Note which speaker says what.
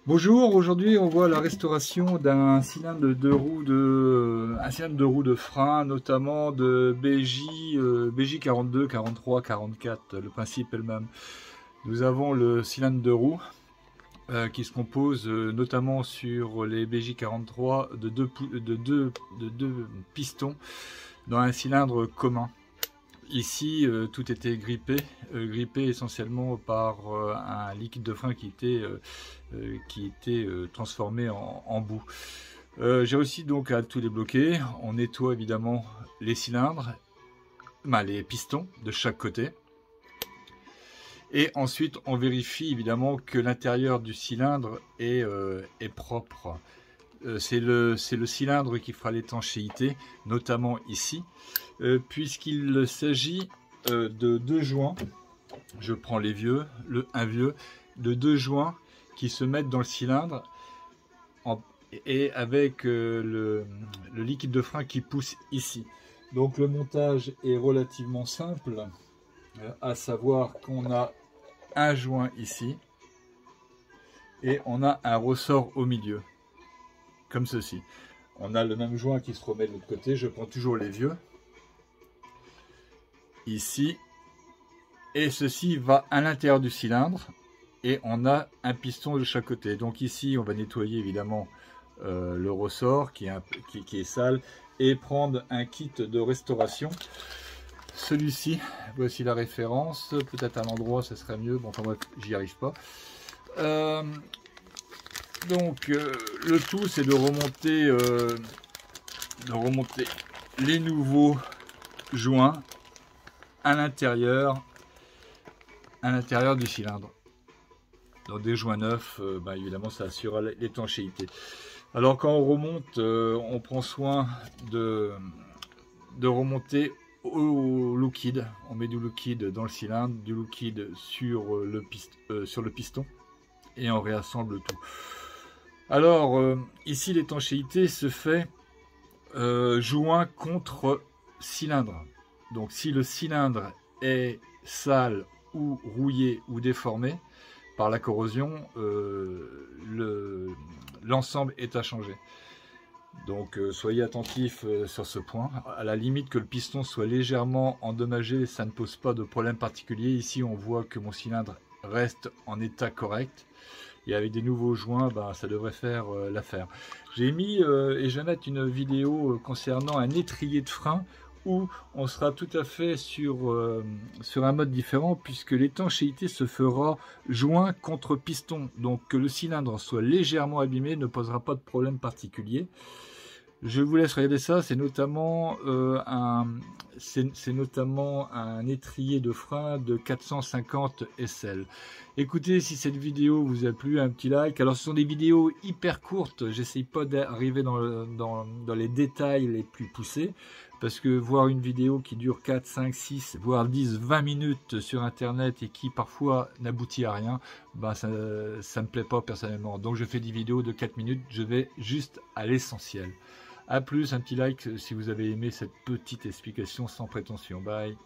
Speaker 1: Bonjour, aujourd'hui on voit la restauration d'un cylindre de roue de frein, notamment de BJ 42, 43, 44. Le principe est le même. Nous avons le cylindre de roue qui se compose notamment sur les BJ 43 de deux pistons dans un cylindre commun. Ici, tout était grippé essentiellement par un liquide de frein qui était transformé en boue. J'ai réussi donc à tout débloquer. On nettoie évidemment les cylindres, les pistons de chaque côté. Et ensuite, on vérifie évidemment que l'intérieur du cylindre est propre. C'est le cylindre qui fera l'étanchéité, notamment ici, puisqu'il s'agit de deux joints. Je prends les vieux, un vieux, de deux joints qui se mettent dans le cylindre et avec le liquide de frein qui pousse ici. Donc le montage est relativement simple, à savoir qu'on a un joint ici et on a un ressort au milieu. Comme ceci. On a le même joint qui se remet de l'autre côté. Je prends toujours les vieux. Ici. Et ceci va à l'intérieur du cylindre. Et on a un piston de chaque côté. Donc ici, on va nettoyer évidemment le ressort qui est sale. Et prendre un kit de restauration. Celui-ci, voici la référence. Peut-être à l'endroit, ça serait mieux. Bon, enfin bref, j'y arrive pas. Donc le tout c'est de remonter les nouveaux joints à l'intérieur du cylindre. Donc des joints neufs, évidemment ça assure l'étanchéité. Alors quand on remonte, on prend soin de remonter au liquide. On met du liquide dans le cylindre, du liquide sur le piston et on réassemble tout. Alors, ici, l'étanchéité se fait joint contre cylindre. Donc, si le cylindre est sale ou rouillé ou déformé par la corrosion, l'ensemble est à changer. Donc, soyez attentifs sur ce point. À la limite que le piston soit légèrement endommagé, ça ne pose pas de problème particulier. Ici, on voit que mon cylindre reste en état correct. Et avec des nouveaux joints, ça devrait faire l'affaire. J'ai mis et je vais mettre une vidéo concernant un étrier de frein où on sera tout à fait sur un mode différent puisque l'étanchéité se fera joint contre piston. Donc que le cylindre soit légèrement abîmé ne posera pas de problème particulier. Je vous laisse regarder ça, c'est notamment un étrier de frein de 450 SL. Écoutez, si cette vidéo vous a plu, un petit like. Alors ce sont des vidéos hyper courtes, j'essaye pas d'arriver dans les détails les plus poussés, parce que voir une vidéo qui dure 4, 5, 6, voire 10, 20 minutes sur internet et qui parfois n'aboutit à rien, ça me plaît pas personnellement. Donc je fais des vidéos de 4 minutes, je vais juste à l'essentiel. A plus, un petit like si vous avez aimé cette petite explication sans prétention. Bye.